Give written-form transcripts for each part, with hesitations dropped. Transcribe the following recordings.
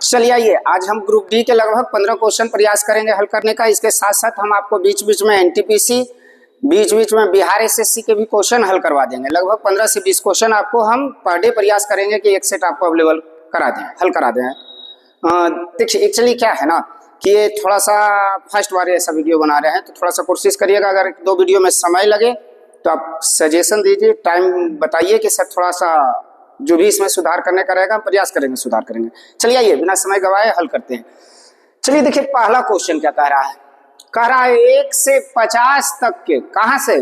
चलिए आइए, आज हम ग्रुप डी के लगभग 15 क्वेश्चन प्रयास करेंगे हल करने का। इसके साथ साथ हम आपको बीच बीच में एनटीपीसी, बीच बीच में बिहार एसएससी के भी क्वेश्चन हल करवा देंगे। लगभग 15 से 20 क्वेश्चन आपको हम पर डे प्रयास करेंगे कि एक सेट आपको अवेलेबल करा दें, हल करा दें। देखिए एक्चुअली क्या है ना कि ये थोड़ा सा फर्स्ट बार ऐसा वीडियो बना रहे हैं, तो थोड़ा सा कोशिश करिएगा। अगर 2 वीडियो में समय लगे तो आप सजेशन दीजिए, टाइम बताइए कि सर थोड़ा सा जो भी इसमें सुधार करने का रहेगा हम प्रयास करेंगे, सुधार करेंगे। चलिए आइए बिना समय गवाए हल करते हैं। चलिए देखिए पहला क्वेश्चन क्या कह रहा है। कह रहा है 1 से 50 तक के, कहां से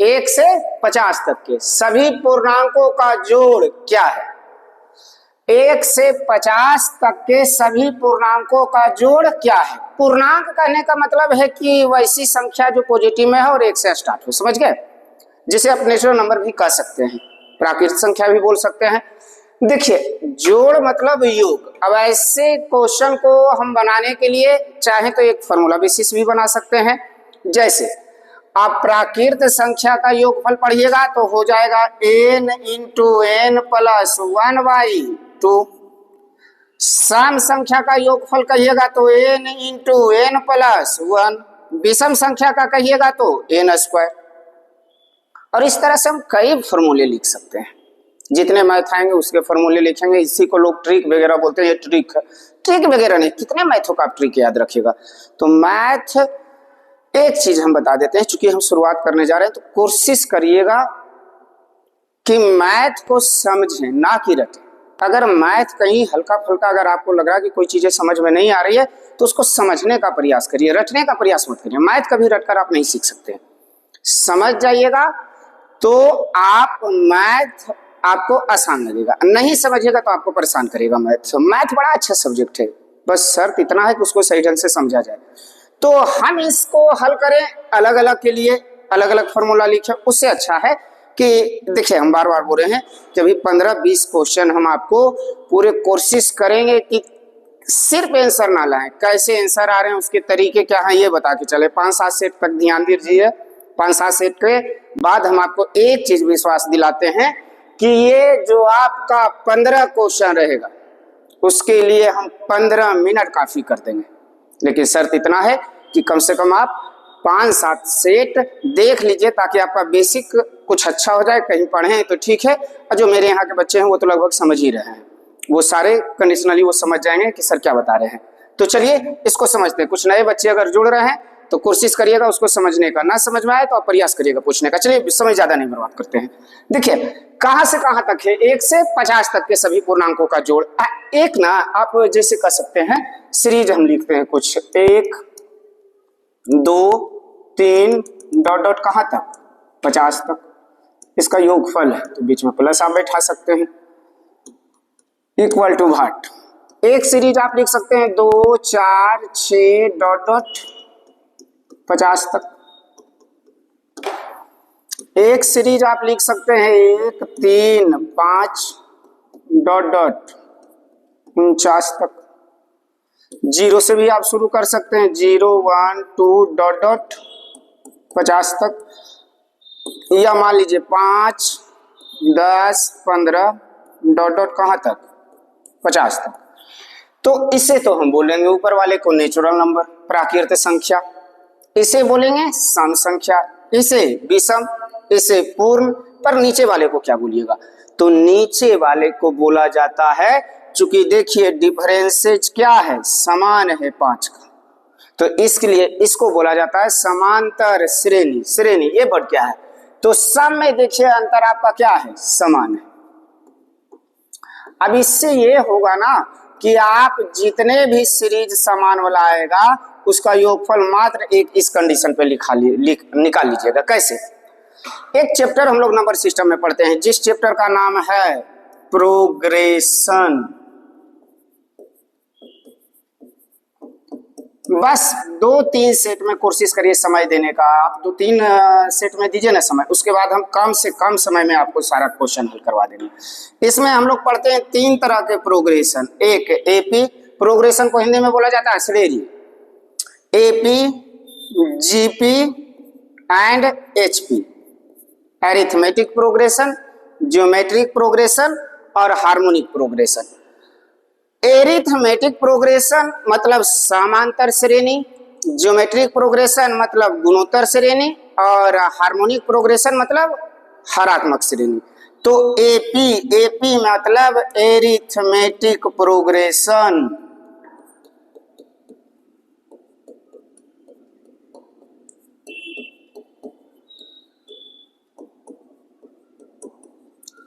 1 से 50 तक के सभी पूर्णांकों का जोड़ क्या है। 1 से 50 तक के सभी पूर्णांकों का जोड़ क्या है। पूर्णांक कहने का मतलब है कि वैसी संख्या जो पॉजिटिव में है और 1 से स्टार्ट हो, समझ गए, जिसे आप नेचुरल नंबर भी कह सकते हैं, प्राकृतिक संख्या भी बोल सकते हैं। देखिए जोड़ मतलब योग। अब ऐसे क्वेश्चन को हम बनाने के लिए चाहे तो एक फॉर्मूला बेसिस भी बना सकते हैं। जैसे आप प्राकृत संख्या का योगफल पढ़िएगा तो हो जाएगा n इंटू n प्लस 1/2। सम संख्या का योगफल कहिएगा तो n इंटू n प्लस 1। विषम संख्या का कहिएगा तो n²। और इस तरह से हम कई फॉर्मूले लिख सकते हैं। जितने मैथ आएंगे उसके फॉर्मूले लिखेंगे। इसी को लोग ट्रिक वगैरह बोलते हैं। ये ट्रिक वगैरह नहीं, कितने मैथों का आप ट्रिक याद रखिएगा। तो मैथ एक चीज हम बता देते हैं, चूंकि हम शुरुआत करने जा रहे हैं, तो कोशिश करिएगा कि मैथ को समझें ना कि रटें। अगर मैथ कहीं हल्का फुल्का अगर आपको लग रहा है कि कोई चीजें समझ में नहीं आ रही है तो उसको समझने का प्रयास करिए, रटने का प्रयास मत करिए। मैथ कभी रटकर आप नहीं सीख सकते। समझ जाइएगा तो आप मैथ आपको आसान लगेगा, नहीं समझिएगा तो आपको परेशान करेगा मैथ। मैथ बड़ा अच्छा सब्जेक्ट है, बस शर्त इतना है कि उसको सही ढंग से समझा जाए। तो हम इसको हल करें अलग अलग के लिए अलग अलग फॉर्मूला लिखें, उससे अच्छा है कि देखिए हम बार बार बोल रहे हैं कि अभी 15-20 क्वेश्चन हम आपको पूरे कोशिश करेंगे कि सिर्फ आंसर ना लाएं, कैसे आंसर आ रहे हैं उसके तरीके क्या हैं ये बता के चले। 5-7 सेट तक ध्यान दीजिए। 5-7 सेट के बाद हम आपको एक चीज विश्वास दिलाते हैं कि ये जो आपका 15 क्वेश्चन रहेगा उसके लिए हम 15 मिनट काफी कर देंगे। लेकिन शर्त इतना है कि कम से कम आप 5-7 सेट देख लीजिए ताकि आपका बेसिक कुछ अच्छा हो जाए। कहीं पढ़े तो ठीक है, और जो मेरे यहाँ के बच्चे हैं वो तो लगभग समझ ही रहे हैं, वो सारे कंडीशनली वो समझ जाएंगे कि सर क्या बता रहे हैं। तो चलिए इसको समझते हैं। कुछ नए बच्चे अगर जुड़ रहे हैं तो कोशिश करिएगा उसको समझने का, ना समझ में आए तो आप प्रयास करिएगा पूछने का। चलिए समय ज्यादा नहीं बर्बाद करते हैं। देखिए कहां से कहां तक है 1 से 50 तक के सभी पूर्णांकों का जोड़। एक ना आप जैसे कर सकते हैं सीरीज हम लिखते हैं कुछ 1 2 3 डॉट डॉट कहां तक 50 तक। इसका योगफल है तो बीच में प्लस आप बैठा सकते हैं, इक्वल टू भाट। एक सीरीज आप लिख सकते हैं 2 4 6 डॉट डॉट 50 तक। एक सीरीज आप लिख सकते हैं 1 3 5 डॉट डॉट 49 तक। 0 से भी आप शुरू कर सकते हैं 0 1 2 डॉट डॉट 50 तक, या मान लीजिए 5 10 15 डॉट डॉट कहां तक 50 तक। तो इसे तो हम बोलेंगे ऊपर वाले को नेचुरल नंबर, प्राकृतिक संख्या, इसे बोलेंगे सम संख्या, इसे विषम, इसे पूर्ण। पर नीचे वाले को क्या बोलिएगा, तो नीचे वाले को बोला जाता है, चूंकि देखिए डिफरेंसेज क्या है, समान है 5 का, तो इसके लिए इसको बोला जाता है समांतर श्रेणी। श्रेणी ये वर्ड क्या है, तो सम में देखिए अंतर आपका क्या है, समान है। अब इससे ये होगा ना कि आप जितने भी सीरीज समान वाला आएगा उसका योगफल मात्र एक इस कंडीशन पे निकाल लीजिएगा। कैसे, एक चैप्टर हम लोग नंबर सिस्टम में पढ़ते हैं जिस चैप्टर का नाम है प्रोग्रेशन। बस 2-3 सेट में कोशिश करिए समय देने का। आप 2-3 सेट में दीजिए ना समय, उसके बाद हम कम से कम समय में आपको सारा क्वेश्चन हल करवा देंगे। इसमें हम लोग पढ़ते हैं 3 तरह के प्रोग्रेशन। एक एपी प्रोग्रेशन को हिंदी में बोला जाता है श्रेणी, AP GP and HP, arithmetic progression, geometric progression और हार्मोनिक प्रोग्रेशन। एरिथमेटिक प्रोग्रेशन मतलब समांतर श्रेणी, ज्योमेट्रिक प्रोग्रेशन मतलब गुणोत्तर श्रेणी, और हार्मोनिक प्रोग्रेशन मतलब हरात्मक श्रेणी। तो एपी मतलब एरिथमेटिक प्रोग्रेशन।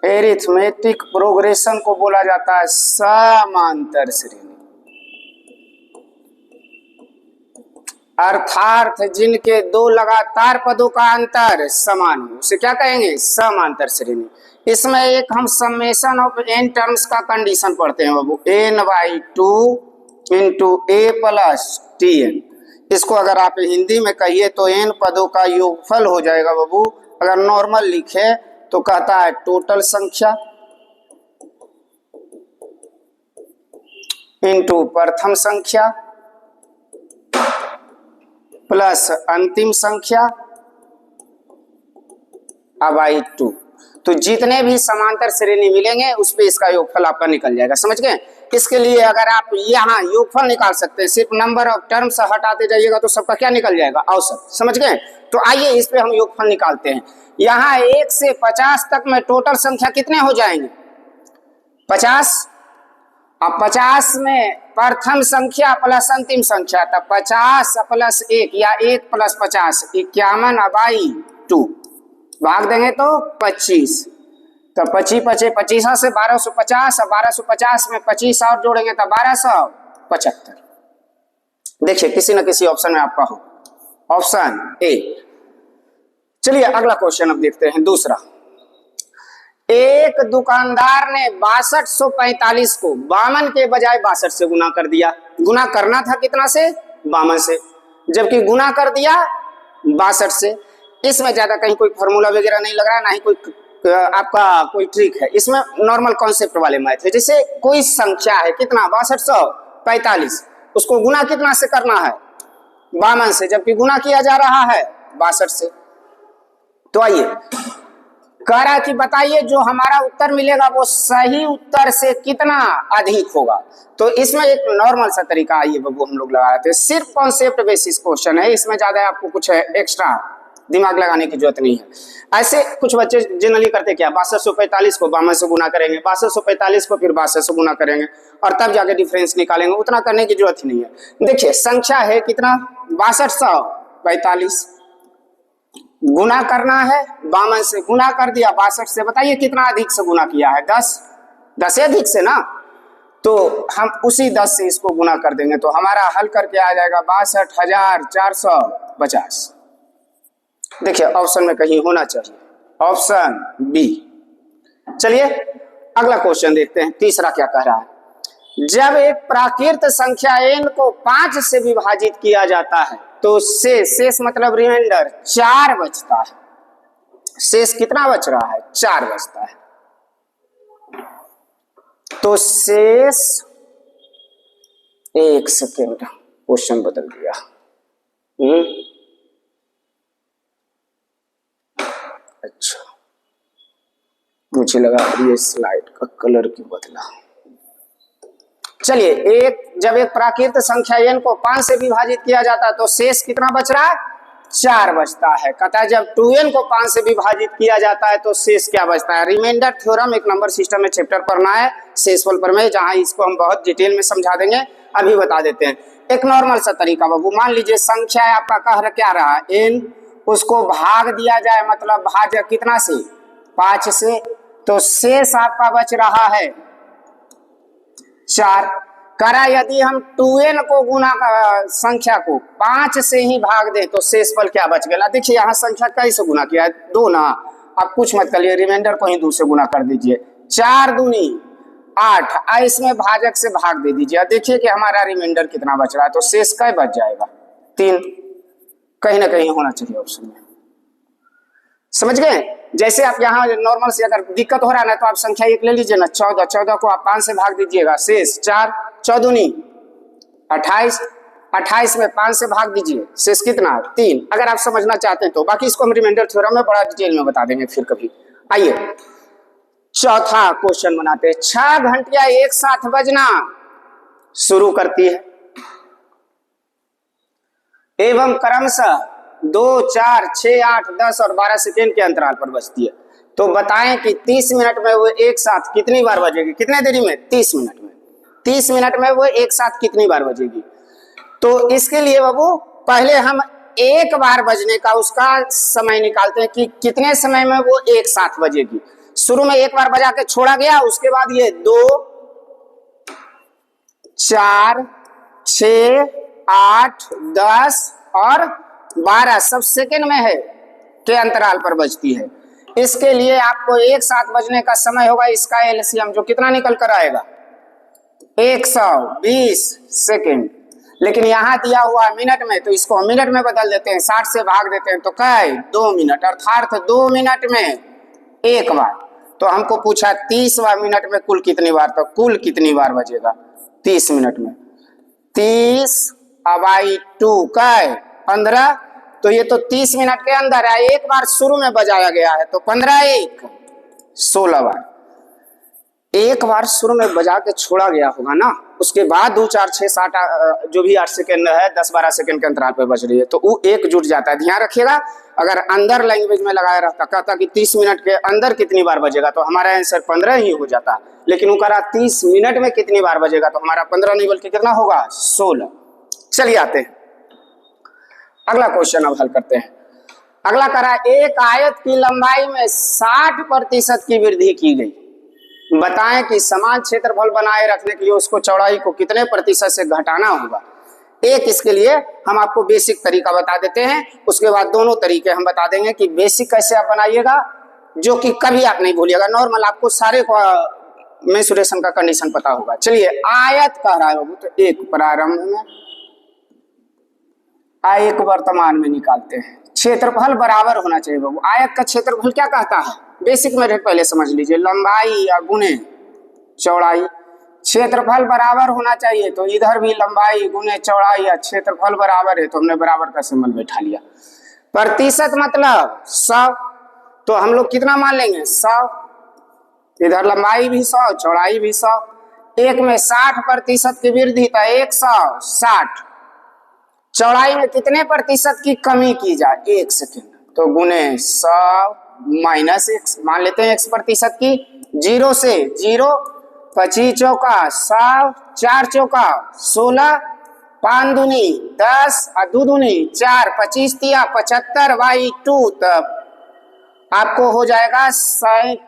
एरिथमेटिक प्रोग्रेशन को बोला जाता है समांतर श्रेणी, अर्थात जिनके दो लगातार पदों का अंतर समान हो उसे क्या कहेंगे? समांतर श्रेणी। इसमें एक हम समेशन ऑफ एन टर्म्स का कंडीशन पढ़ते हैं बाबू, n/2 इंटू ए प्लस टी। इसको अगर आप हिंदी में कहिए तो n पदों का योगफल हो जाएगा बाबू। अगर नॉर्मल लिखे तो कहता है टोटल संख्या इंटू प्रथम संख्या प्लस अंतिम संख्या बाई 2। तो जितने भी समांतर श्रेणी मिलेंगे उस पे इसका योगफल आपका निकल जाएगा। समझ गए? इसके लिए अगर आप यहाँ योगफल निकाल सकते हैं, सिर्फ नंबर ऑफ टर्म्स हटाते जाइएगा तो सबका क्या निकल जाएगा? औसत। समझ गए? तो आइए इस पे हम योगफल निकालते हैं। यहाँ 1 से 50 तक में टोटल संख्या कितने हो जाएंगे? 50। अब 50 में प्रथम संख्या प्लस अंतिम संख्या, तब 50 प्लस 1 या 1 प्लस 50 51/2 भाग देंगे तो 25। तो 25 बचे 25 से 1250, 1250 में 25 और जोड़ेंगे तो 1275। देखिए किसी न किसी ऑप्शन में आपका हो, ऑप्शन ए। चलिए अगला क्वेश्चन अब देखते हैं, दूसरा। एक दुकानदार ने 6245 को 52 के बजाय 62 से गुना कर दिया। गुना करना था कितना से? 52 से, जबकि गुना कर दिया 62 से। इसमें ज्यादा कहीं कोई फॉर्मूला वगैरह नहीं लग रहा है, ना ही कोई आपका कोई ट्रिक है। इसमें नॉर्मल कॉन्सेप्ट वाले मैथ है। जैसे कोई संख्या है कितना? 6245, उसको गुना कितना से करना है? 52 से, जबकि गुना किया जा रहा है 62 से। तो आइए कह रहा है कि बताइए जो हमारा उत्तर मिलेगा वो सही उत्तर से कितना अधिक होगा। तो इसमें एक नॉर्मल सा तरीका आइए बाबू हम लोग लगा रहे थे। सिर्फ कॉन्सेप्ट बेसिस क्वेश्चन है, इसमें ज्यादा आपको कुछ एक्स्ट्रा दिमाग लगाने की जरूरत नहीं है। ऐसे कुछ बच्चे जनरली करते क्या, 6245 को 52 से गुना करेंगे, 6245 को फिर 62 से गुना करेंगे और तब जाके डिफरेंस निकालेंगे। उतना करने की जरूरत ही नहीं है। देखिए संख्या है कितना? 6245, गुना करना है 52 से, गुना कर दिया 62 से। बताइए कितना अधिक से गुना किया है? 10 से अधिक से ना, तो हम उसी 10 से इसको गुना कर देंगे तो हमारा हल करके आ जाएगा 62,450। देखिए ऑप्शन में कहीं होना चाहिए, ऑप्शन बी। चलिए अगला क्वेश्चन देखते हैं, तीसरा क्या कह रहा है। जब एक प्राकृत संख्या n को 5 से विभाजित किया जाता है तो शेष मतलब रिमाइंडर 4 बचता है। शेष कितना बच रहा है? 4 बचता है। तो शेष, एक सेकेंड क्वेश्चन बदल दिया। अच्छा, मुझे लगा ये स्लाइड का कलर क्यों बदला। चलिए जब एक प्राकृत संख्या n को 5 से विभाजित किया जाता है तो शेष कितना बच रहा है? 4 बचता है। कहता है जब 2n को 5 से विभाजित किया जाता है तो शेष क्या बचता है? रिमाइंडर थ्योरम एक नंबर सिस्टम में चैप्टर पढ़ना है, शेषफल प्रमेय, जहां इसको हम बहुत डिटेल में समझा देंगे। अभी बता देते हैं एक नॉर्मल सा तरीका बाबू। मान लीजिए संख्या है आपका, कह क्या रहा है n, उसको भाग दिया जाए, मतलब भाज्य कितना से? 5 से, तो शेष आपका बच रहा है 4। करा यदि हम 2n को गुना संख्या को 5 से ही भाग दे तो शेषफल क्या बच गया? देखिए यहाँ संख्या कैसे गुना किया है? 2 ना, आप कुछ मत करिए, रिमाइंडर को ही 2 से गुना कर दीजिए। 4 दूनी 8, इसमें भाजक से भाग दे दीजिए। देखिए कि हमारा रिमाइंडर कितना बच रहा है, तो शेष क्या बच जाएगा? 3। कहीं ना कहीं होना चाहिए ऑप्शन में। समझ गए? जैसे आप यहाँ नॉर्मल से अगर दिक्कत हो रहा है ना तो आप संख्या 1 ले लीजिए ना, 14, 14 को आप 5 से भाग दीजिएगा, शेष 4, 4 दूनी 28, 28 में 5 से भाग दीजिए, शेष कितना? 3। अगर आप समझना चाहते हैं तो, बाकी इसको हम रिमाइंडर थ्योरम में बड़ा डिटेल में बता देंगे फिर कभी। आइए चौथा क्वेश्चन बनाते हैं। 6 घंटिया एक साथ बजना शुरू करती है एवं क्रमशः 2, 4, 6, 8, 10 और 12 सेकेंड के अंतराल पर बजती है। तो बताएं कि 30 मिनट में वो एक साथ कितनी बार बजेगी? कितने देरी में? 30 मिनट में। 30 मिनट में वो एक साथ कितनी बार बजेगी? तो इसके लिए बाबू पहले हम एक बार बजने का उसका समय निकालते हैं कि कितने समय में वो एक साथ बजेगी। शुरू में एक बार बजा के छोड़ा गया, उसके बाद ये 2, 4, 6, 8, 10 और 12 सब सेकेंड में है के अंतराल पर बजती है। इसके लिए आपको एक साथ बजने का समय होगा, इसका एलसीएम जो कितना निकल कर आएगा? 120 सेकेंड। लेकिन यहां दिया हुआ मिनट में, तो इसको मिनट में बदल देते हैं, 60 से भाग देते हैं, तो क्या है? 2 मिनट, अर्थात 2 मिनट में एक बार। तो हमको पूछा 30वां मिनट में कुल कितनी बार, तो कुल कितनी बार बजेगा 30 मिनट में? 30/2 क्या है? 15। तो ये तो 30 मिनट के अंदर है, एक बार शुरू में बजाया गया है, तो 15 1 16 बार। एक बार शुरू में बजा के छोड़ा गया होगा ना, उसके बाद 2, 4, 6, 7 जो भी 8 सेकेंड है, 10, 12 सेकेंड के अंतराल पे बज रही है, तो वो एक जुट जाता है। ध्यान रखिएगा, अगर अंदर लैंग्वेज में लगाया रहता, कहता कि 30 मिनट के अंदर कितनी बार बजेगा, तो हमारा आंसर 15 ही हो जाता। लेकिन वो कह रहा 30 मिनट में कितनी बार बजेगा, तो हमारा 15 नहीं बल्कि कितना होगा? 16। चलिए आते हैं अगला क्वेश्चन अब हल करते हैं। अगला करा, एक आयत की लंबाई में 60% की वृद्धि की गई। बताएं कि समान क्षेत्रफल बनाए रखने के लिए उसको चौड़ाई को कितने प्रतिशत से घटाना होगा। एक इसके लिए हम आपको बेसिक तरीका बता देते हैं, उसके बाद दोनों तरीके हम बता देंगे कि बेसिक कैसे आप बनाइएगा, जो कि कभी आप नहीं भूलिएगा। नॉर्मल आपको सारे मेंसुरेशन का कंडीशन पता होगा। चलिए, आयत कह रहा है बाबू, तो एक प्रारंभ में, एक वर्तमान में निकालते हैं। क्षेत्रफल बराबर होना चाहिए बाबू। आयत का क्षेत्रफल क्या कहता है? बेसिक में पहले समझ लीजिए, लंबाई या गुने चौड़ाई। क्षेत्रफल बराबर होना चाहिए, तो इधर भी लंबाई गुने चौड़ाई या क्षेत्रफल बराबर है, तो हमने बराबर का सिंबल बैठा लिया। प्रतिशत मतलब 100, तो हम लोग कितना मान लेंगे? 100। इधर लंबाई भी 100, चौड़ाई भी 100। एक में 60% की वृद्धि, तो 160। चौड़ाई में कितने प्रतिशत की कमी की जाए? 1 सेकेंड, तो गुने 100 माइनस x मान लेते हैं, x% की। 0 से 0, 25 चौका 100, 4 चौका 16, 5 दूनी 10 और 2 दूनी 4, 25 तिया 75/2, तब आपको हो जाएगा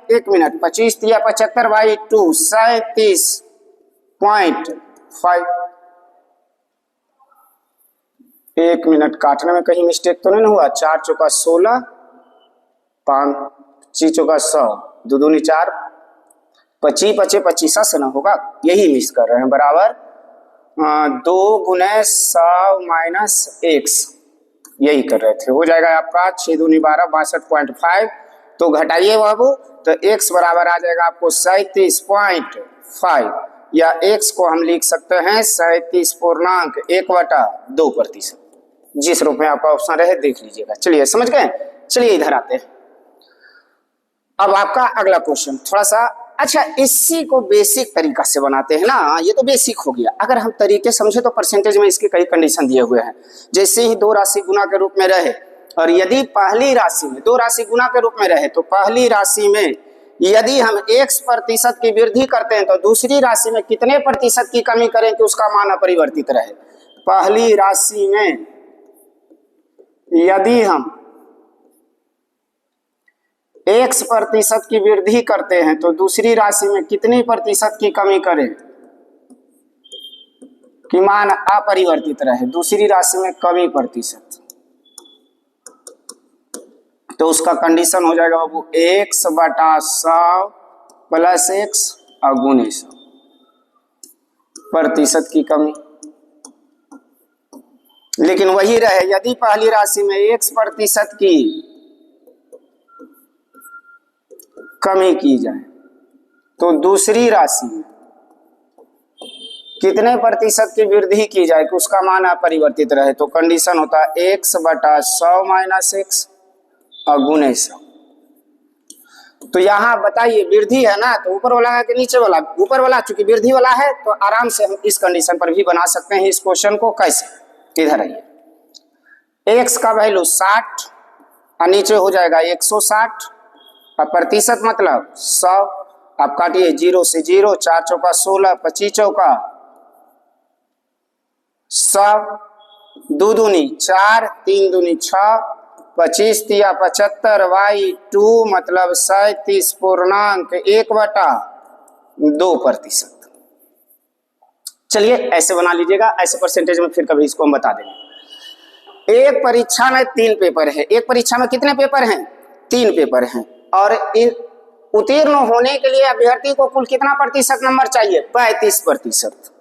1 मिनट, 25 तिया 75/2 37.5। 1 मिनट काटने में कहीं मिस्टेक तो नहीं हुआ? 4 चौका 16, 5 25 चौका 100, 2 दूनी 4, 25 25 25 से ना होगा, यही मिस कर रहे हैं। बराबर 2 गुने 100 माइनस x, यही कर रहे थे। हो जाएगा आपका 6 दूनी 12, 62.5। तो घटाइए बाबू, तो x बराबर आ जाएगा आपको 37.5, या x को हम लिख सकते हैं 37.1/2%। जिस रूप में आपका ऑप्शन रहे देख लीजिएगा। चलिए समझ गए। चलिए इधर आते हैं। अब आपका अगला क्वेश्चन थोड़ा सा अच्छा, इसी को बेसिक तरीका से बनाते हैं ना, ये तो बेसिक हो गया। अगर हम तरीके समझे तो परसेंटेज में इसके कई कंडीशन दिए हुए हैं। जैसे ही 2 राशि गुना के रूप में रहे, और यदि पहली राशि में 2 राशि गुना के रूप में रहे, तो पहली राशि में यदि हम x% की वृद्धि करते हैं, तो दूसरी राशि में कितने प्रतिशत की कमी करें कि उसका मान अपरिवर्तित रहे। पहली राशि में यदि हम x% की वृद्धि करते हैं, तो दूसरी राशि में कितनी प्रतिशत की कमी करें कि मान अपरिवर्तित रहे। दूसरी राशि में कमी प्रतिशत, तो उसका कंडीशन हो जाएगा बाबू x/100 प्लस x और गुणे 100 प्रतिशत की कमी। लेकिन वही रहे, यदि पहली राशि में x% की कमी की जाए, तो दूसरी राशि में कितने प्रतिशत की वृद्धि की जाए कि उसका मान अपरिवर्तित रहे। तो कंडीशन होता है x/100 माइनस x और गुणे 100। तो यहाँ बताइए वृद्धि है ना, तो ऊपर वाला है कि नीचे वाला? ऊपर वाला, चूंकि वृद्धि वाला है तो आराम से हम इस कंडीशन पर भी बना सकते हैं इस क्वेश्चन को। कैसे? इधर आइए, x का वैल्यू 60 और नीचे हो जाएगा 160 और प्रतिशत मतलब 100। आप काटिए 0 से 0, 4 चौका 16, 25 चौका 100, 2 दूनी 4, 3 दूनी 6, 25 तिया 75, y2 मतलब 37.1/2%। चलिए ऐसे बना लीजिएगा, ऐसे परसेंटेज में फिर कभी इसको हम बता देंगे। एक परीक्षा में 3 पेपर है। एक परीक्षा में कितने पेपर हैं? 3 पेपर हैं। और उत्तीर्ण होने के लिए अभ्यर्थी को कुल कितना प्रतिशत नंबर चाहिए? 35%।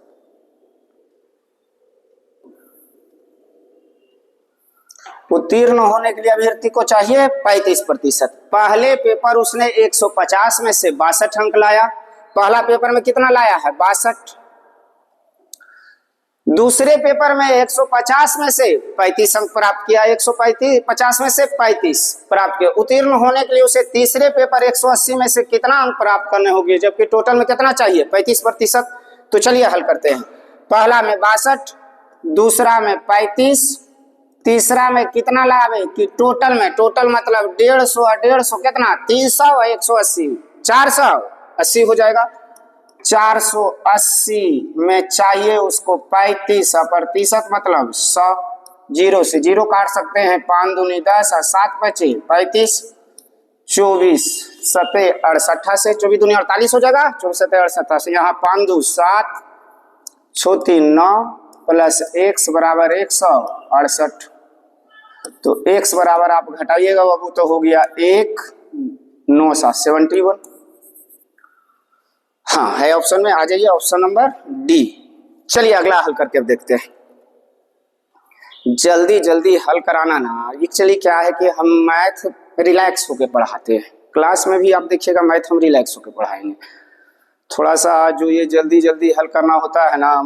उत्तीर्ण होने के लिए अभ्यर्थी को चाहिए 35%। पहले पेपर उसने 150 में से 62 अंक लाया। पहला पेपर में कितना लाया है? 62। दूसरे पेपर में 150 में से 35 अंक प्राप्त किया, 150 में से 35 प्राप्त किया। उत्तीर्ण होने के लिए उसे तीसरे पेपर 180 में से कितना अंक प्राप्त करने होंगे, जबकि टोटल में कितना चाहिए? 35%। तो चलिए हल करते हैं। पहला में 62, दूसरा में 35, तीसरा में कितना लावे कि टोटल में, टोटल मतलब 150 और 150 कितना? 300 और 180, 480 हो जाएगा। 480 में चाहिए उसको 35 प्रतिशत मतलब 100। 0 से 0 काट सकते हैं, 5 दूनी 10 और 7 बचे 35, 24 7 68 से 24 दूनी 48 हो जाएगा। 24 7 68 से यहाँ 5 2 7 6 3 9 प्लस x बराबर 168। तो x बराबर आप घटाइएगा बाबू तो हो गया 1 9 7 71। हाँ है ऑप्शन में, आ जाइए ऑप्शन नंबर डी। चलिए अगला हल करके अब देखते हैं। जल्दी जल्दी हल कराना ना, एक्चुअली क्या है कि हम मैथ रिलैक्स होके पढ़ाते हैं। क्लास में भी आप देखिएगा मैथ हम रिलैक्स होके पढ़ाएंगे। थोड़ा सा जो ये जल्दी जल्दी हल करना होता है ना,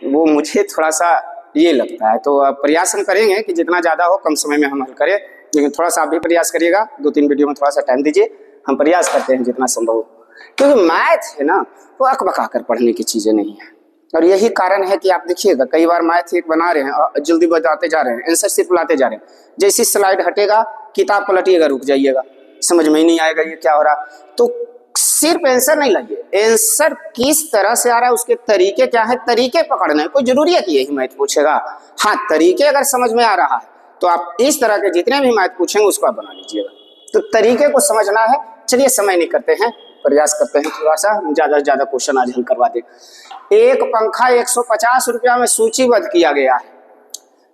वो मुझे थोड़ा सा ये लगता है। तो प्रयास हम करेंगे कि जितना ज़्यादा हो कम समय में हम हल करें, लेकिन थोड़ा सा आप भी प्रयास करिएगा। 2-3 वीडियो में थोड़ा सा टाइम दीजिए, हम प्रयास करते हैं जितना संभव हो। क्योंकि मैथ है ना वो अकबका कर पढ़ने की चीज़ें नहीं है। और यही कारण है कि आप देखिएगा कई बार मैथ एक बना रहे हैं और जल्दी बताते जा रहे हैं, आंसर सिर्फ लाते जा रहे हैं। जैसी स्लाइड हटेगा किताब पलटिएगा, रुक जाइएगा, समझ में ही नहीं आएगा ये क्या हो रहा। तो सिर्फ आंसर नहीं लगे, आंसर किस तरह से आ रहा है, उसके तरीके क्या है, तरीके पकड़ने। कोई जरूरी है कि यही मैथ पूछेगा? हाँ, तरीके अगर समझ में आ रहा है तो आप इस तरह के जितने भी मैथ पूछेंगे उसको आप बना लीजिएगा। तो तरीके को समझना है। चलिए समय नहीं करते हैं, प्रयास करते हैं थोड़ा सा ज्यादा से ज्यादा क्वेश्चन आज हल करवा दे। एक पंखा 150 रुपया में सूचीबद्ध किया गया है,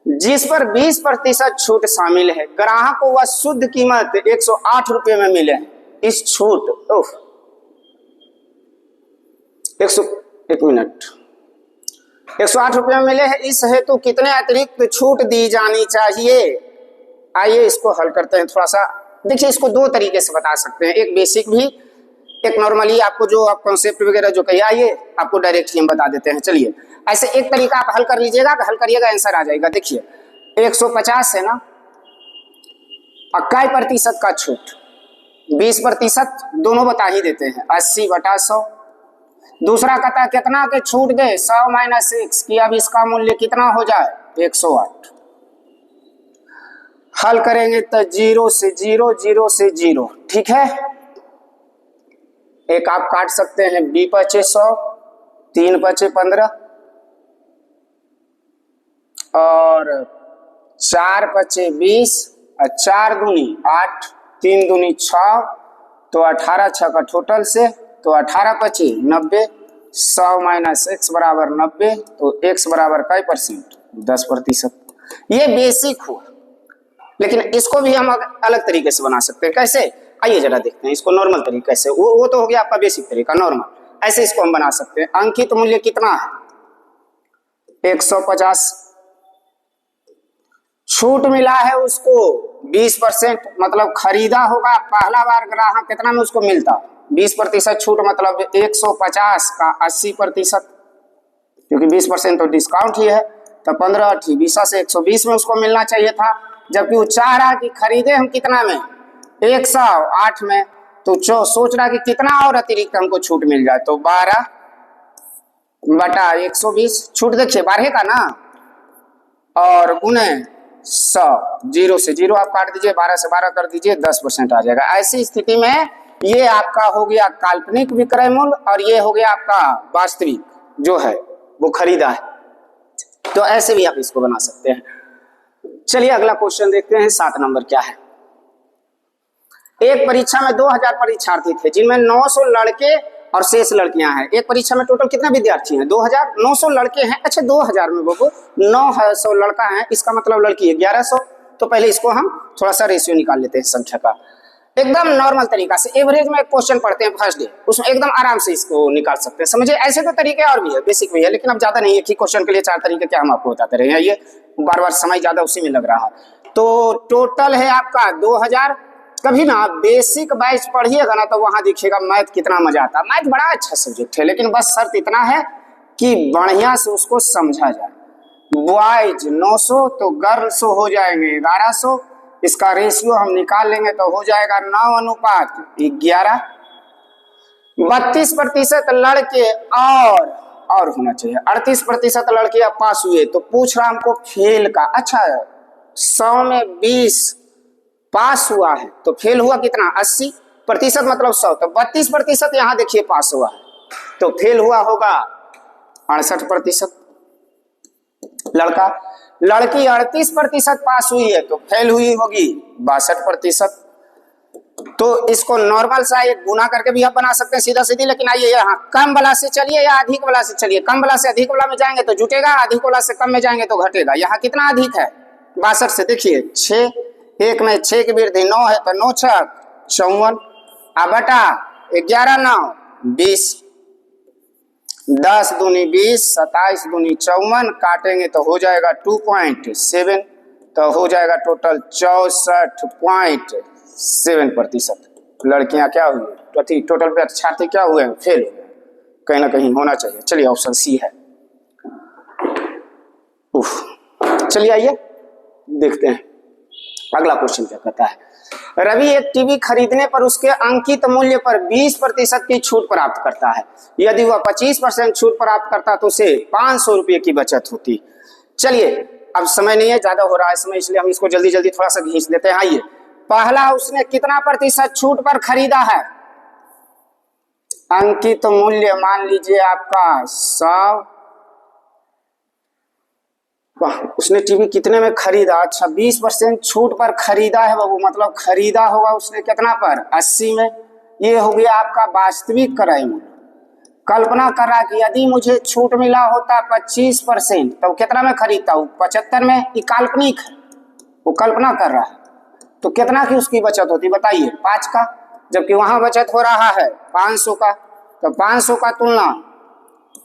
जिस पर 20% छूट शामिल है। ग्राहक को वह शुद्ध कीमत 108 रुपये में मिले। इस छूट 108 रुपये में मिले हैं, इस हेतु कितने अतिरिक्त छूट दी जानी चाहिए? आइए इसको हल करते हैं थोड़ा सा। देखिए इसको 2 तरीके से बता सकते हैं, एक बेसिक भी, एक नॉर्मली। आपको जो आप कॉन्सेप्ट वगैरह जो कहिए आइए आपको डायरेक्ट ही हम बता देते हैं। चलिए ऐसे एक तरीका आप हल कर लीजिएगा, हल करिएगा आंसर आ जाएगा। देखिए 150 है ना, 21% का छूट, 20% दोनों बता ही देते हैं, 80/100। दूसरा कहता है कितना के छूट दे, 100 - 6 कि अब इसका मूल्य कितना हो जाए, 108। हल करेंगे तो 0 से 0, 0 से 0, ठीक है। एक आप काट सकते हैं, 20 बचे 100, 3 बचे 15 और 4 बचे 20 और 4 दूनी 8, 3 दूनी 6, तो 18 6 का टोटल से, तो 18 बचे 90। 100 - x बराबर 90, तो x बराबर कई परसेंट, 10%। ये बेसिक हुआ, लेकिन इसको भी हम अलग तरीके से बना सकते हैं। कैसे? आइए जरा देखते हैं इसको नॉर्मल तरीके से। वो तो हो गया आपका बेसिक तरीका नॉर्मल। ऐसे इसको हम बना सकते हैं। अंकित मूल्य कितना है, 150। छूट मिला है उसको 20%, मतलब खरीदा होगा पहला बार ग्राहक, कितना में उसको मिलता, 20% छूट, मतलब 150 का 80%, क्योंकि 20% तो डिस्काउंट ही है। तो 15 8 20 से 120 में उसको मिलना चाहिए था, जबकि वो चाह रहा कि खरीदे हम कितना में, 108 में। तो सोच रहा कि कितना और अतिरिक्त हमको छूट मिल जाए, तो 12/120 छूट देखिए 12 का ना, और गुने 100, 0 से 0 आप काट दीजिए, 12 से 12 कर दीजिए, 10% आ जाएगा। ऐसी स्थिति में ये आपका हो गया काल्पनिक विक्रय मूल्य और ये हो गया आपका वास्तविक जो है वो खरीदा है। तो ऐसे भी आप इसको बना सकते हैं। चलिए अगला क्वेश्चन देखते हैं, 7 नंबर क्या है। एक परीक्षा में 2000 परीक्षार्थी थे जिनमें 900 लड़के और शेष लड़कियां हैं। एक परीक्षा में टोटल कितने विद्यार्थी हैं? 900 लड़के हैं। अच्छा 2000 में बाबू 900 लड़का है, इसका मतलब लड़की है 1100। तो पहले इसको हम थोड़ा सा रेशियो निकाल लेते हैं संख्या का, एकदम नॉर्मल तरीका से। एवरेज में एक क्वेश्चन पढ़ते हैं फर्स्ट डे, उसमें एकदम आराम से इसको निकाल सकते हैं। समझिए ऐसे तो तरीके और भी है, बेसिक भी है, लेकिन अब ज्यादा नहीं है कि क्वेश्चन के लिए 4 तरीके क्या हम आपको बताते रहे, ये बार बार समय ज्यादा उसी में लग रहा है। तो टोटल है आपका 2000। कभी ना बेसिक बैच पढ़िएगा ना तो वहां देखिएगा मैथ कितना मजा आता है। मैथ बड़ा अच्छा सब्जेक्ट है, लेकिन बस शर्त इतना है कि बढ़िया से उसको समझा जाए। बॉयज 900 तो गर्ल्स हो जाएंगे 1100, इसका रेशियो हम निकाल लेंगे तो हो जाएगा 9:11। 32% लड़के और होना चाहिए, 38% लड़के अब पास हुए। तो पूछ रहा हमको फेल का। अच्छा 100 में 20 पास हुआ है तो फेल हुआ कितना? 80% मतलब 100, तो 32% यहाँ देखिए पास हुआ है, तो फेल हुआ होगा 68% लड़का। लड़की 38% पास हुई है तो फेल हुई होगी 62%। तो इसको नॉर्मल सा एक गुना करके भी आप बना सकते हैं सीधा सीधी, लेकिन आइए यहाँ कम वाला से चलिए या अधिक वाला से चलिए। कम वाला से अधिक वाला में जाएंगे तो जुटेगा, अधिक वाला से कम में जाएंगे तो घटेगा। यहाँ कितना अधिक है? 62 से देखिए 6, 1 में 6 की वृद्धि 9 है तो 9 × 6 = 54, बटा 11 × 9 = 20, 10 दूनी 20, 27 दूनी 54, काटेंगे तो हो जाएगा 2.7, तो हो जाएगा टोटल 64.7%। लड़कियां क्या हुई? टोटल परीक्षार्थी क्या हुए? फेल हुए। कहीं ना कहीं होना चाहिए। चलिए ऑप्शन सी है। चलिए आइए देखते हैं अगला क्वेश्चन क्या कहता है। रवि एक टीवी खरीदने पर उसके अंकित मूल्य पर 20% की छूट प्राप्त करता है। यदि वह 25% छूट प्राप्त करता तो उसे 500 रुपये की बचत होती। चलिए अब समय नहीं है, ज्यादा हो रहा है समय, इसलिए हम इसको जल्दी जल्दी थोड़ा सा खींच देते हैं। आइए पहला, उसने कितना प्रतिशत छूट पर खरीदा है? अंकित मूल्य मान लीजिए आपका 100। उसने टीवी कितने में खरीदा? अच्छा 20% छूट पर खरीदा है बाबू, मतलब खरीदा होगा उसने कितना पर? 80 में। ये हो गया आपका वास्तविक क्रय मूल्य। कल्पना कर रहा कि यदि मुझे छूट मिला होता 25% तो कितना में खरीदता हूँ? 75 में। ये काल्पनिक है, वो कल्पना कर रहा है, तो कितना की उसकी बचत होती बताइए? 5 का। जबकि वहां बचत हो रहा है 500 का, तो 500 का तुलना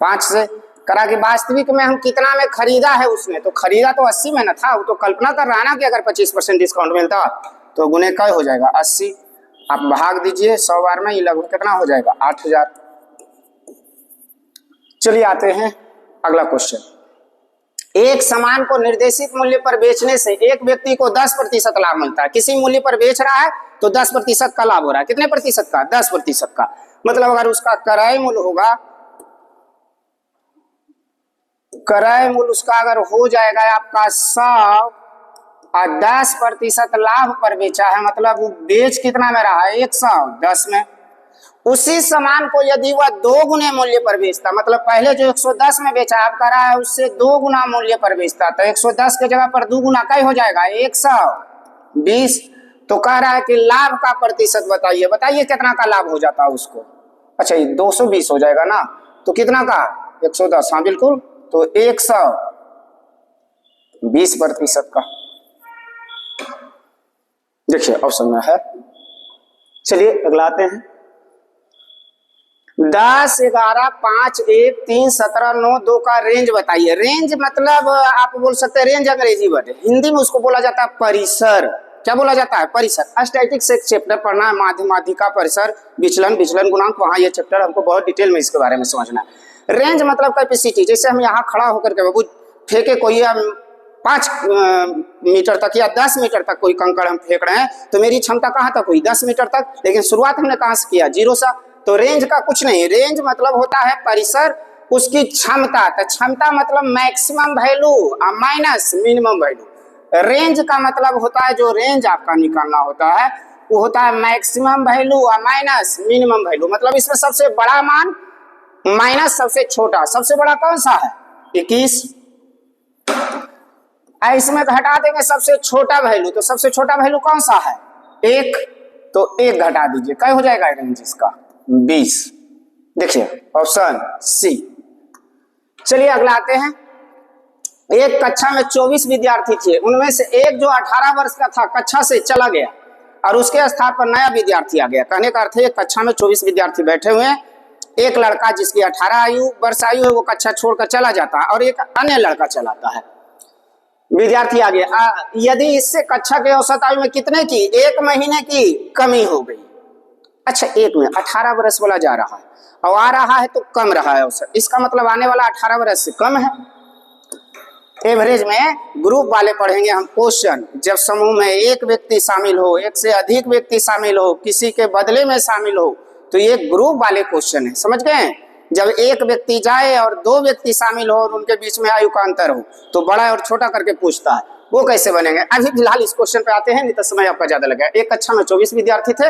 5 से करा कि वास्तविक में हम कितना में खरीदा है उसने, तो खरीदा तो 80 में न था, वो तो कल्पना कर रहा ना कि अगर 25% डिस्काउंट मिलता तो गुने क्या हो जाएगा? 80। आप भाग दीजिए 100 बार में, ये लगभग कितना हो जाएगा? 8000। चलिए आते हैं अगला क्वेश्चन। एक सामान को निर्देशित मूल्य पर बेचने से एक व्यक्ति को 10% लाभ मिलता है। किसी मूल्य पर बेच रहा है तो 10% का लाभ हो रहा है। कितने प्रतिशत का? 10% का। मतलब अगर उसका क्रय मूल्य होगा, क्रय मूल्य उसका अगर हो जाएगा आपका 100 और 10% लाभ पर बेचा है, मतलब वो बेच कितना में रहा है? 110 में। उसी सामान को यदि वह 2 गुने मूल्य पर बेचता, मतलब पहले जो 110 में बेचा आप कह रहा है उससे 2 गुना मूल्य पर बेचता, तो 110 के जगह पर 2 गुना क्या हो जाएगा? 120। तो कह रहा है कि लाभ का प्रतिशत बताइए, बताइए कितना का लाभ हो जाता है उसको? अच्छा ये 220 हो जाएगा ना, तो कितना का? 110। हाँ बिल्कुल, तो 120% का। देखिए ऑप्शन में है। चलिए अगला आते हैं। 10, 11, 5, 1, 3, 17, 9, 2 का रेंज बताइए। रेंज मतलब आप बोल सकते हैं, रेंज अंग्रेजी वर्ड है, हिंदी में उसको बोला जाता है परिसर। क्या बोला जाता है? परिसर। स्टैटिस्टिक्स एक चैप्टर पढ़ना है, माध्यमाधिका परिसर, विचलन, विचलन गुणांक, वहां ये चैप्टर हमको बहुत डिटेल में इसके बारे में समझना है। रेंज मतलब कैपेसिटी, जैसे हम यहाँ खड़ा होकर के बाबू फेंके कोई 5 मीटर तक या 10 मीटर तक कोई कंकड़ हम फेंक रहे हैं तो मेरी क्षमता कहाँ तक हुई, 10 मीटर तक। लेकिन शुरुआत हमने कहाँ से किया, 0 से। तो रेंज का कुछ नहीं, रेंज मतलब होता है परिसर, उसकी क्षमता। तो क्षमता मतलब maximum value minus minimum value. Range का मतलब होता है, जो रेंज आपका निकालना होता है वो होता है maximum value minus minimum value. मतलब इसमें सबसे बड़ा मान माइनस सबसे छोटा। सबसे बड़ा कौन सा है, 21। इसमें घटा देंगे सबसे छोटा वैल्यू, तो सबसे छोटा वैल्यू कौन सा है, 1। तो 1 घटा दीजिए, क्या हो जाएगा रेंज इसका, 20। देखिए ऑप्शन सी। चलिए अगला आते हैं। एक कक्षा में 24 विद्यार्थी थे, उनमें से एक जो 18 वर्ष का था कक्षा से चला गया और उसके स्थान पर नया विद्यार्थी आ गया। कहने का अर्थ है एक कक्षा में 24 विद्यार्थी बैठे हुए हैं, एक लड़का जिसकी 18 वर्ष आयु है वो कक्षा छोड़कर चला जाता है और एक अन्य लड़का चलाता है। विद्यार्थी आ गया, यदि इससे कक्षा के औसत आयु में कितने की, 1 महीने की कमी हो गई। अच्छा, 1 में 18 वर्ष बोला जा रहा है और आ रहा है तो कम रहा है औसत, इसका मतलब आने वाला 18 वर्ष से कम है। एवरेज में ग्रुप वाले पढ़ेंगे हम क्वेश्चन। जब समूह में एक व्यक्ति शामिल हो, एक से अधिक व्यक्ति शामिल हो, किसी के बदले में शामिल हो, तो ये ग्रुप वाले क्वेश्चन है, समझ गए। जब एक व्यक्ति जाए और 2 व्यक्ति शामिल हो और उनके बीच में आयु का अंतर हो तो बड़ा और छोटा करके पूछता है, वो कैसे बनेंगे। अभी फिलहाल इस क्वेश्चन पे आते हैं, नहीं तो समय आपका ज्यादा लगेगा। एक कक्षा में 24 विद्यार्थी थे,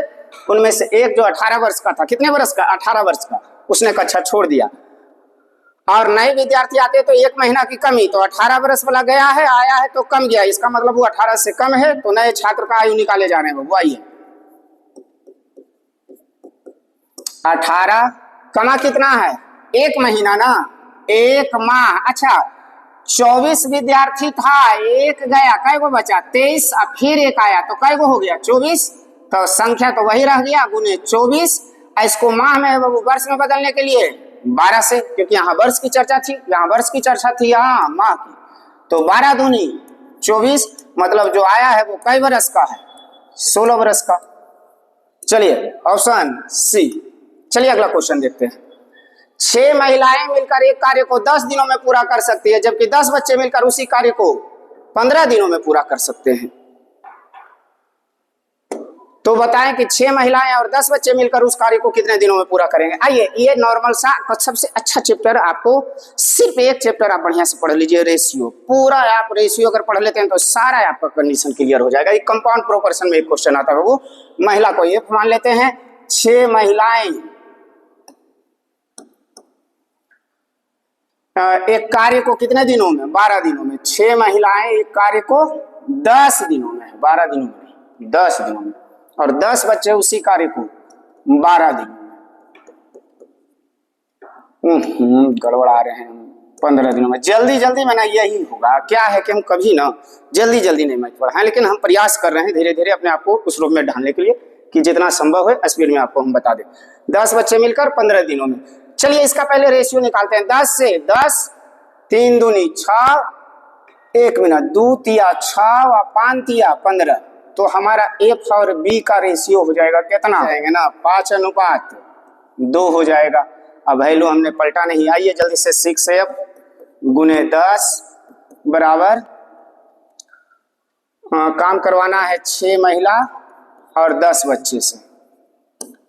उनमें से एक जो 18 वर्ष का था, कितने वर्ष का, 18 वर्ष का, उसने कक्षा छोड़ दिया और नए विद्यार्थी आते तो 1 महीना की कमी, तो 18 वर्ष वाला गया है, आया है तो कम गया, इसका मतलब वो 18 से कम है, तो नए छात्र का आयु निकाले जा रहे हैं। वो आइए 18 कमा कितना है, 1 महीना ना, 1 माह। अच्छा 24 विद्यार्थी था, एक गया, कै गो बचा, 23, और फिर एक आया तो कै गो हो गया, 24। तो संख्या तो वही रह गया, गुने 24। इसको माह में वर्ष में बदलने के लिए 12 से, क्योंकि यहाँ वर्ष की चर्चा थी, यहाँ वर्ष की चर्चा थी, यहाँ माह की। तो 12 दूनी 24, मतलब जो आया है वो कई वर्ष का है, 16 वर्ष का। चलिए ऑप्शन सी। चलिए अगला क्वेश्चन देखते हैं। 6 महिलाएं मिलकर एक कार्य को 10 दिनों में पूरा कर सकती है, जबकि 10 बच्चे मिलकर उसी कार्य को 15 दिनों में पूरा कर सकते हैं। तो बताएं कि 6 महिलाएं और 10 बच्चे मिलकर उस कार्य को कितने दिनों में पूरा करेंगे। आइए, ये नॉर्मल सा सबसे अच्छा चैप्टर, आपको सिर्फ एक चैप्टर आप बढ़िया से पढ़ लीजिए, रेशियो। पूरा आप रेशियो अगर पढ़ लेते हैं तो सारा आपका कंडीशन क्लियर हो जाएगा। एक कंपाउंड प्रोपोर्शन में एक क्वेश्चन आता है, वो महिला को एक मान लेते हैं, 6 महिलाएं एक कार्य को कितने दिनों में, 12 दिनों में। 6 महिलाएं एक कार्य को 10 दिनों में, 12 दिनों में, 10 दिनों में, और 10 बच्चे उसी कार्य को 12 दिनों में। गड़बड़ा रहे हैं, 15 दिनों में। जल्दी जल्दी में ना यही होगा, क्या है कि हम कभी ना जल्दी जल्दी नहीं मैथ पढ़ाएं, लेकिन हम प्रयास कर रहे हैं धीरे धीरे अपने आप को उस रूप में ढालने के लिए कि जितना संभव है स्पीड में आपको हम बता दें। 10 बच्चे मिलकर 15 दिनों में। चलिए इसका पहले रेशियो निकालते हैं। 10 से 10, 3 दूनी 6, 1 मिनट, 2 तिया 6 और 5 तिया 15। तो हमारा F और B का रेशियो हो जाएगा कितना, जाएंगे ना 5:2 हो जाएगा। अब वैल्यू हमने पलटा नहीं। आइए जल्दी से 6F गुने 10 बराबर, काम करवाना है 6 महिला और 10 बच्चे से,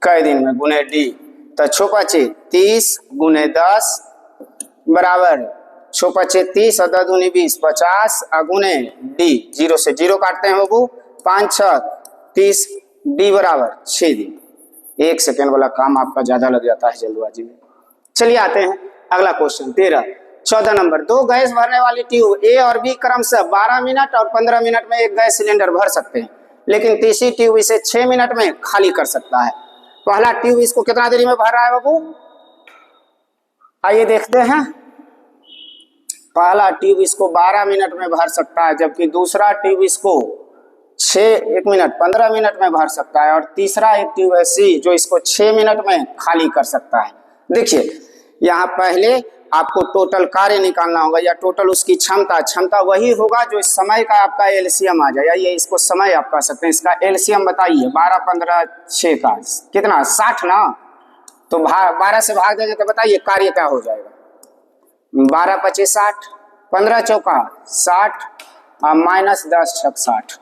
कई दिन में, गुने D। तो 6×5 30 गुने 10 बराबर 6×5 30 और 10 दूनी 20, 50 और गुने D। 0 से 0 काटते हैं बाबू, 5×6 30, D बराबर 6 दिन। 1 सेकेंड वाला काम आपका ज्यादा लग जाता है जल्दबाजी में। चलिए आते हैं अगला क्वेश्चन 14 नंबर। 2 गैस भरने वाली ट्यूब A और B क्रमशः 12 मिनट और 15 मिनट में एक गैस सिलेंडर भर सकते हैं, लेकिन तीसरी ट्यूब इसे 6 मिनट में खाली कर सकता है। पहला ट्यूब इसको कितना देरी में भर रहा है बाबू, आइए देखते हैं। पहला ट्यूब इसको 12 मिनट में भर सकता है, जबकि दूसरा ट्यूब इसको 1 मिनट 15 मिनट में भर सकता है, और तीसरा एक ट्यूब है C जो इसको 6 मिनट में खाली कर सकता है। देखिए यहाँ पहले आपको टोटल कार्य निकालना होगा या टोटल उसकी क्षमता वही होगा जो इस समय का आपका एलसीएम आ जाए। ये इसको समय आप कह सकते हैं, इसका एलसीएम बताइए। 12, 15, 6 का कितना, 60 ना। तो 12 से भाग देंगे तो बताइए कार्य क्या हो जाएगा। 12×5 = 60, 15×4 = 60, -10 × 60।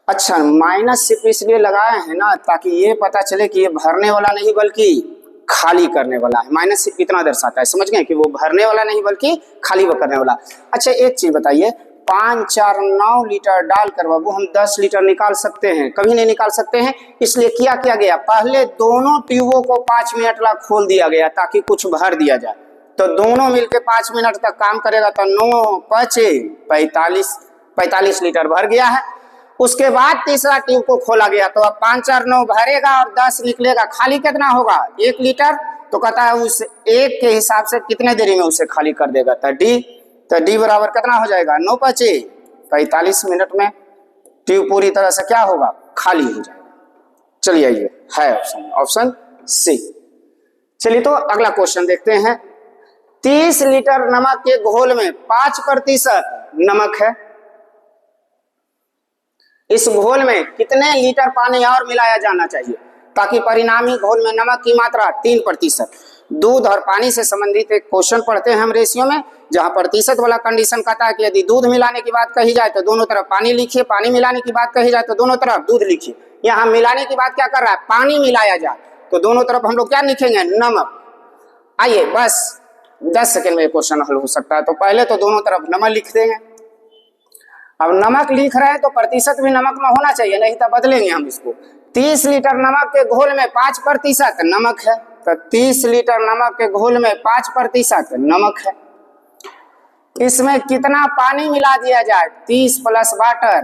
अच्छा, माइनस सिर्फ इसलिए लगाए हैं ना ताकि ये पता चले कि ये भरने वाला नहीं बल्कि खाली करने वाला है। माइनस सिर्फ इतना दर्शाता है, समझ गए कि वो भरने वाला नहीं बल्कि खाली वो करने वाला। अच्छा एक चीज बताइए, 5 4 9 लीटर डालकर बाबू हम 10 लीटर निकाल सकते हैं? कभी नहीं निकाल सकते हैं। इसलिए क्या किया गया, पहले दोनों ट्यूबों को 5 मिनट ला खोल दिया गया ताकि कुछ भर दिया जाए। तो दोनों मिलकर 5 मिनट तक काम करेगा तो 9 5 45 लीटर भर गया है। उसके बाद तीसरा ट्यूब को खोला गया तो अब 5 4 9 भरेगा और 10 निकलेगा, खाली कितना होगा 1 लीटर। तो कहता है उस एक के हिसाब से कितने देरी में उसे खाली कर देगा, तो डी बराबर कितना हो जाएगा 9 5 45 मिनट में ट्यूब पूरी तरह से क्या होगा, खाली हो जाएगा। चलिए ये है ऑप्शन सी। चलिए तो अगला क्वेश्चन देखते हैं। 30 लीटर नमक के घोल में 5% नमक है। इस घोल में कितने लीटर पानी और मिलाया जाना चाहिए ताकि परिणामी घोल में नमक की मात्रा 3%। दूध और पानी से संबंधित एक क्वेश्चन पढ़ते हैं हम रेशियो में, जहां प्रतिशत वाला कंडीशन कहता है कि यदि दूध मिलाने की बात कही जाए तो दोनों तरफ पानी लिखिए, पानी मिलाने की बात कही जाए तो दोनों तरफ दूध लिखिए। यहाँ मिलाने की बात क्या कर रहा है, पानी मिलाया जाए तो दोनों तरफ हम लोग क्या लिखेंगे, नमक। आइए बस 10 सेकेंड में क्वेश्चन हल हो सकता है। तो पहले तो दोनों तरफ नमक लिख देंगे। अब नमक लिख रहे हैं तो प्रतिशत भी नमक में होना चाहिए, नहीं तो बदलेंगे हम इसको। 30 लीटर नमक के घोल में 5% नमक है, तो 30 लीटर नमक के घोल में 5% नमक है। इसमें कितना पानी मिला दिया जाए, 30 + वाटर,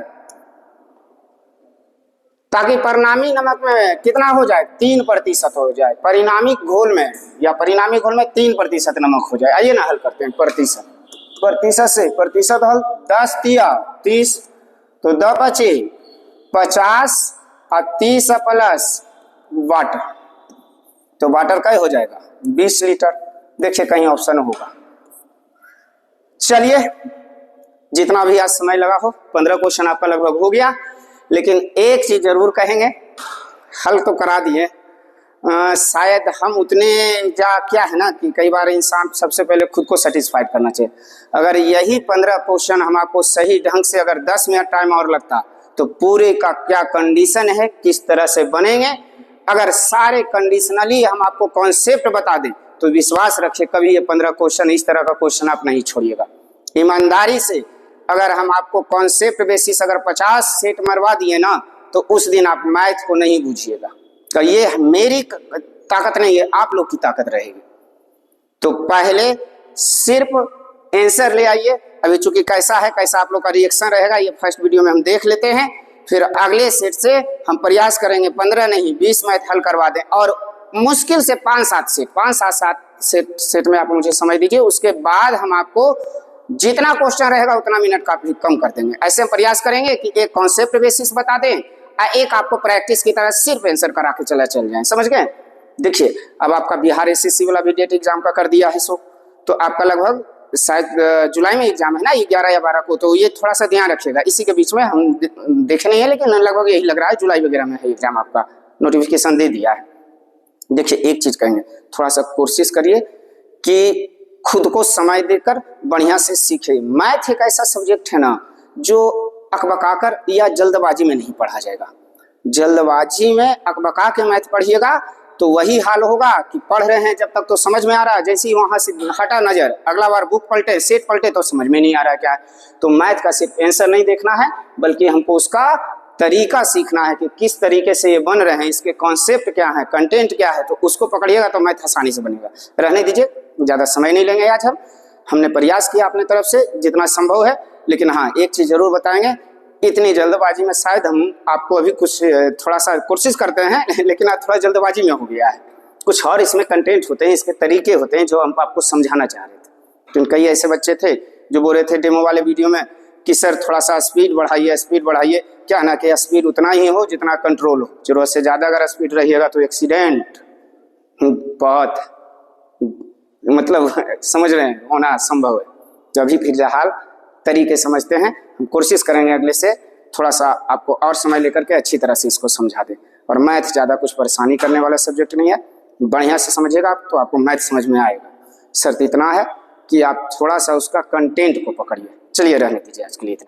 ताकि परिणामी नमक में कितना हो जाए 3% हो जाए। परिणामी घोल में या परिणामी घोल में 3% नमक हो जाए। आइए ना हल करते हैं प्रतिशत से। प्रतिशत हल 10 × 30 तो 10 × 50 और 30 प्लस वाटर, तो वाटर का हो जाएगा 20 लीटर। देखिए कहीं ऑप्शन होगा। चलिए जितना भी आज समय लगा हो, 15 क्वेश्चन आपका लगभग हो गया, लेकिन एक चीज जरूर कहेंगे, हल तो करा दिए, शायद हम उतने क्या है ना कि कई बार इंसान सबसे पहले खुद को सेटिस्फाइड करना चाहिए। अगर यही 15 क्वेश्चन हम आपको सही ढंग से अगर 10 मिनट टाइम और लगता तो पूरे का क्या कंडीशन है, किस तरह से बनेंगे, अगर सारे कंडीशनली हम आपको कॉन्सेप्ट बता दें तो विश्वास रखिए कभी ये 15 क्वेश्चन इस तरह का क्वेश्चन आप नहीं छोड़िएगा। ईमानदारी से अगर हम आपको कॉन्सेप्ट बेसिस अगर 50 सेट मरवा दिए ना तो उस दिन आप मैथ को नहीं बूझिएगा। तो ये मेरी ताकत नहीं है, आप लोग की ताकत रहेगी। तो पहले सिर्फ आंसर ले आइए। अभी चूंकि कैसा है, कैसा आप लोग का रिएक्शन रहेगा, ये फर्स्ट वीडियो में हम देख लेते हैं, फिर अगले सेट से हम प्रयास करेंगे 15 नहीं 20 मैथ हल करवा दें, और मुश्किल से 5-7 सेट में आप मुझे समझ दीजिए। उसके बाद हम आपको जितना क्वेश्चन रहेगा उतना मिनट काफी कम कर देंगे। ऐसे हम प्रयास करेंगे कि एक कॉन्सेप्ट बेसिस बता दें और एक आपको प्रैक्टिस की तरह सिर्फ आंसर करा के चल जाए, समझ गए। देखिए अब आपका बिहार एसएससी वाला भी डेट एग्जाम का कर दिया है, सो तो आपका लगभग शायद जुलाई में एग्जाम है ना, 11 या 12 को, तो ये थोड़ा सा ध्यान रखिएगा। इसी के बीच में हम देखे नहीं है, लेकिन लगभग यही लग रहा है जुलाई वगैरह में है एग्जाम, आपका नोटिफिकेशन दे दिया है। देखिए एक चीज कहेंगे, थोड़ा सा कोशिश करिए कि खुद को समय देकर बढ़िया से सीखे। मैथ एक ऐसा सब्जेक्ट है ना जो अकबकाकर या जल्दबाजी में नहीं पढ़ा जाएगा। जल्दबाजी में अकबका के मैथ पढ़िएगा तो वही हाल होगा कि पढ़ रहे हैं जब तक तो समझ में आ रहा है, जैसे ही वहां से हटा नजर, अगला बार बुक पलटे सेट पलटे तो समझ में नहीं आ रहा है क्या है। तो मैथ का सिर्फ आंसर नहीं देखना है, बल्कि हमको उसका तरीका सीखना है कि किस तरीके से ये बन रहे हैं, इसके कॉन्सेप्ट क्या है, कंटेंट क्या है, तो उसको पकड़िएगा तो मैथ आसानी से बनेगा। रहने दीजिए, ज्यादा समय नहीं लेंगे आज हमने प्रयास किया अपने तरफ से जितना संभव है, लेकिन हाँ एक चीज जरूर बताएंगे, इतनी जल्दबाजी में शायद हम आपको अभी कुछ थोड़ा सा कोशिश करते हैं, लेकिन आज थोड़ा जल्दबाजी में हो गया है। कुछ और इसमें कंटेंट होते हैं, इसके तरीके होते हैं जो हम आपको समझाना चाह रहे थे। तो कई ऐसे बच्चे थे जो बोल रहे थे डेमो वाले वीडियो में कि सर थोड़ा सा स्पीड बढ़ाइए, क्या ना कि स्पीड उतना ही हो जितना कंट्रोल हो। जरूरत से ज़्यादा अगर स्पीड रहिएगा तो एक्सीडेंट बहुत मतलब समझ रहे हैं होना संभव है। तो अभी फिलहाल तरीके समझते हैं, हम कोशिश करेंगे अगले से थोड़ा सा आपको और समय लेकर के अच्छी तरह से इसको समझा दें। और मैथ ज़्यादा कुछ परेशानी करने वाला सब्जेक्ट नहीं है, बढ़िया से समझिएगा आप तो आपको मैथ समझ में आएगा। शर्त इतना है कि आप थोड़ा सा उसका कंटेंट को पकड़िए। चलिए रहने दीजिए आज के लिए इतना।